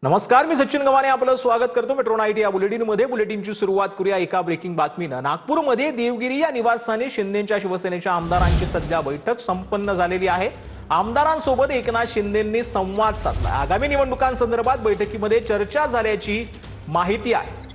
नमस्कार, मी सचिन गव्हाणे आपलं स्वागत करतो मेट्रो नाईट या बुलेटिनमध्ये। बुलेटिनची सुरुवात करूया एका ब्रेकिंग बातमीनं। नागपूरमध्ये देवगिरी या निवासस्थानी शिंदेंच्या शिवसेनेच्या आमदारांची सध्या बैठक संपन्न झालेली आहे। आमदारांसोबत एकनाथ शिंदेंनी संवाद साधला। आगामी निवडणुकांसंदर्भात बैठकीमध्ये चर्चा झाल्याची माहिती आहे।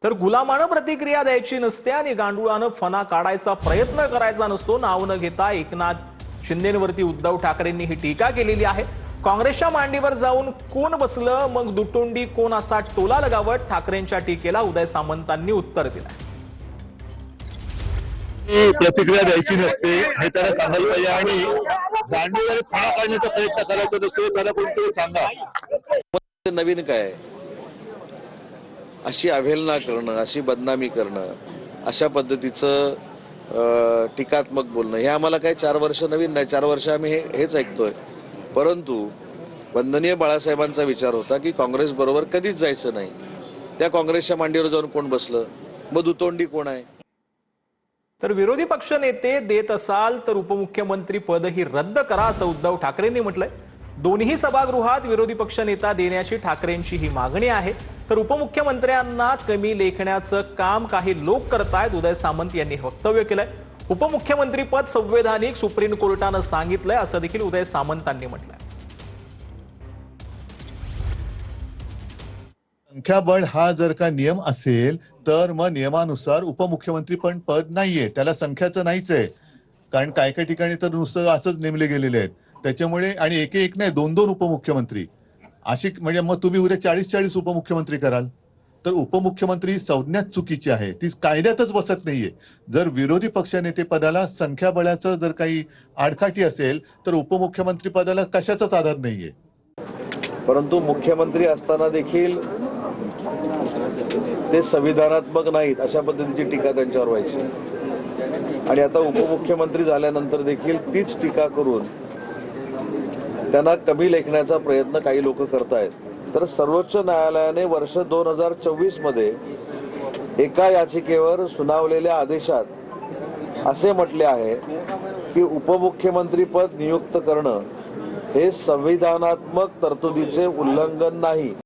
तर गुलामानं प्रतिक्रिया द्यायची नसते आणि गांडुळानं फना काढायचा प्रयत्न करायचा नसतो, नाव न घेता एकनाथ शिंदेंवरती उद्धव ठाकरेंनी ही टीका केलेली आहे। काँग्रेसच्या मांडीवर जाऊन कोण बसलं मग दुटोंडी कोण असा टोला लगावत ठाकरेंच्या टीकेला उदय सामंतांनी उत्तर दिलं। प्रतिक्रिया द्यायची नसते हे त्याला सांगायला पाहिजे आणि गांडुळाने फणा काढण्याचा प्रयत्न करायचा नसतो त्याला कोणतरी सांगा। नवीन काय अशी अवहेलना करणं, अशी बदनामी करणं, अशा पद्धतीचं टीकात्मक बोलणं हे आम्हाला काय 4 वर्ष नवीन नाही। 4 वर्ष आम्ही हेच ऐकतोय। परंतु वंदनीय बाळासाहेबांचा विचार होता की काँग्रेस बरोबर कधीच जायचं नाही। त्या काँग्रेसच्या मांडीवर जाऊन कोण बसलं, मग दुतोंडी कोण आहे? तर विरोधी पक्ष नेते देत असाल तर उपमुख्यमंत्री पद ही रद्द करा असं उद्धव ठाकरेंनी म्हटलंय। दोन्ही सभागृहात विरोधी पक्ष नेता देण्याची ठाकरेंची ही मागणी आहे। तर उपमुख्यमंत्र्यांना कमी लेखण्याचं काम काही लोक करतायत, उदय सामंत यांनी वक्तव्य केलंय। उपमुख्यमंत्री पद संवैधानिक, सुप्रीम कोर्टानं सांगितलंय असं देखील उदय सामंतांनी म्हटलंय। संख्याबळ हा जर का नियम असेल तर मग नियमानुसार उपमुख्यमंत्री पण पद नाहीये, त्याला संख्याचं नाहीच आहे। कारण काय काय ठिकाणी तर नुसतं असंच नेमले गेलेले आहेत। त्याच्यामुळे आणि एक नाही 2-2 उपमुख्यमंत्री अशी म्हणजे मग तुम्ही उद्या 40-40 उपमुख्यमंत्री कराल तर उपमुख्यमंत्री संज्ञाच चुकीची आहे, ती कायद्यातच बसत नाहीये। जर विरोधी पक्षनेते पदाला संख्याबळाचं जर काही आडकाठी असेल तर उपमुख्यमंत्री पदाला कशाचाच आधार नाहीये। परंतु मुख्यमंत्री असताना देखील ते संविधानात्मक नाहीत अशा पद्धतीची टीका त्यांच्यावर व्हायची आणि आता उपमुख्यमंत्री झाल्यानंतर देखील तीच टीका करून त्यांना कमी लेखण्याचा प्रयत्न काही लोक करतायत। तर सर्वोच्च न्यायालयाने वर्ष 2024 मध्ये एका याचिकेवर सुनावलेल्या आदेशात असे म्हटले आहे की उपमुख्यमंत्री पद नियुक्त करणं हे संविधानात्मक तरतुदीचे उल्लंघन नाही।